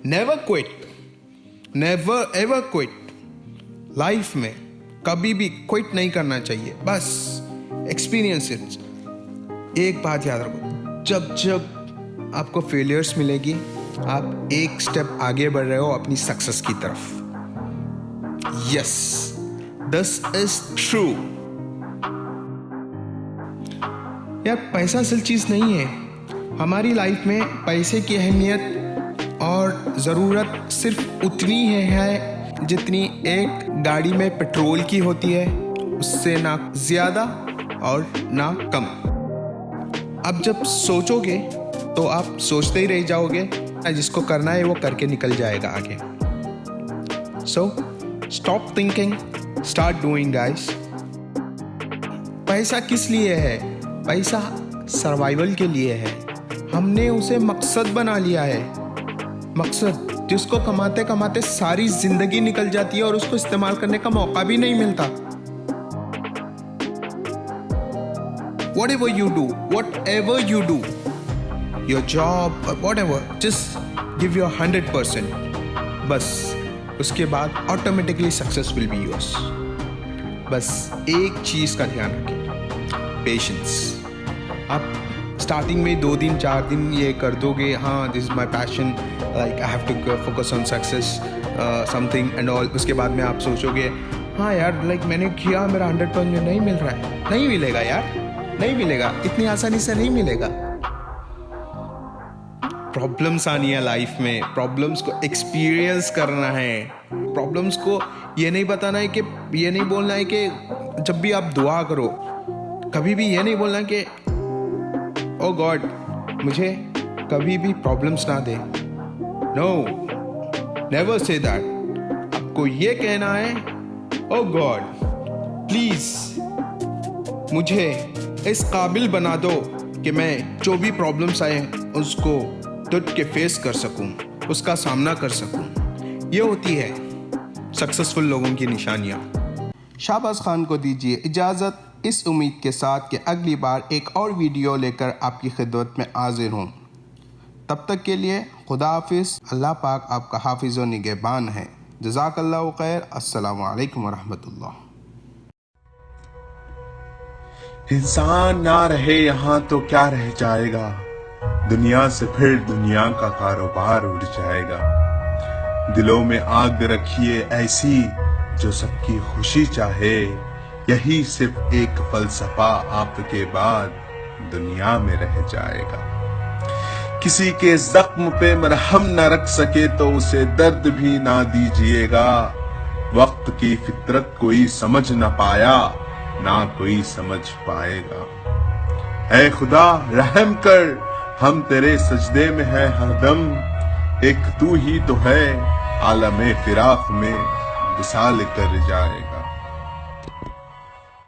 Never quit, never ever quit. Life में कभी भी क्विट नहीं करना चाहिए, बस एक्सपीरियंस इट। एक बात याद रखो, जब जब आपको फेलियर्स मिलेगी, आप एक स्टेप आगे बढ़ रहे हो अपनी सक्सेस की तरफ। Yes, this is true. यार पैसा असल चीज नहीं है। हमारी लाइफ में पैसे की अहमियत और ज़रूरत सिर्फ उतनी है जितनी एक गाड़ी में पेट्रोल की होती है, उससे ना ज़्यादा और ना कम। अब जब सोचोगे तो आप सोचते ही रह जाओगे, जिसको करना है वो करके निकल जाएगा आगे। So stop thinking, start doing guys. पैसा किस लिए है? पैसा सर्वाइवल के लिए है। हमने उसे मकसद बना लिया है, मकसद जिसको कमाते कमाते सारी जिंदगी निकल जाती है और उसको इस्तेमाल करने का मौका भी नहीं मिलता। Whatever you do, your job or whatever, just give your 100%. बस उसके बाद automatically success will be yours. बस एक चीज का ध्यान रखें, पेशेंस। आप स्टार्टिंग में 2 दिन 4 दिन ये कर दोगे, हाँ this is my passion, like I have to focus on success something and all. उसके बाद में आप सोचोगे हाँ यार लाइक मैंने किया, मेरा 100% नहीं मिल रहा है। नहीं मिलेगा यार, नहीं मिलेगा, इतनी आसानी से नहीं मिलेगा। प्रॉब्लम्स आनी है लाइफ में, प्रॉब्लम्स को एक्सपीरियंस करना है। प्रॉब्लम्स को ये नहीं बताना है कि, ये नहीं बोलना है कि जब भी आप दुआ करो कभी भी ये नहीं बोलना कि ओ गॉड मुझे कभी भी प्रॉब्लम्स ना दे। No, never say that. आपको ये कहना है ओ गॉड प्लीज मुझे इस काबिल बना दो कि मैं जो भी प्रॉब्लम्स आए उसको डट के फेस कर सकूं, उसका सामना कर सकूं। ये होती है सक्सेसफुल लोगों की निशानियां। शाबाज खान को दीजिए इजाज़त, इस उम्मीद के साथ कि अगली बार एक और वीडियो लेकर आपकी खिदमत में हाजिर हूँ। तब तक के लिए खुदा हाफिज़। अल्लाह पाक आपका हाफिज़ व निगहबान है। जज़ाकल्लाहु खैर। अस्सलामु अलैकुम व रहमतुल्लाह। इंसान ना रहे यहाँ तो क्या रह जाएगा, दुनिया से फिर दुनिया का कारोबार उड़ जाएगा। दिलों में आग रखिए ऐसी जो सबकी खुशी चाहे, यही सिर्फ एक फलसफा आपके बाद दुनिया में रह जाएगा। किसी के जख्म पे मरहम न रख सके तो उसे दर्द भी ना दीजिएगा। वक्त की फितरत कोई समझ न पाया, ना कोई समझ पाएगा। ऐ खुदा रहम कर, हम तेरे सजदे में है हरदम। एक तू ही तो है आलमे फिराक में विसाल कर जाएगा।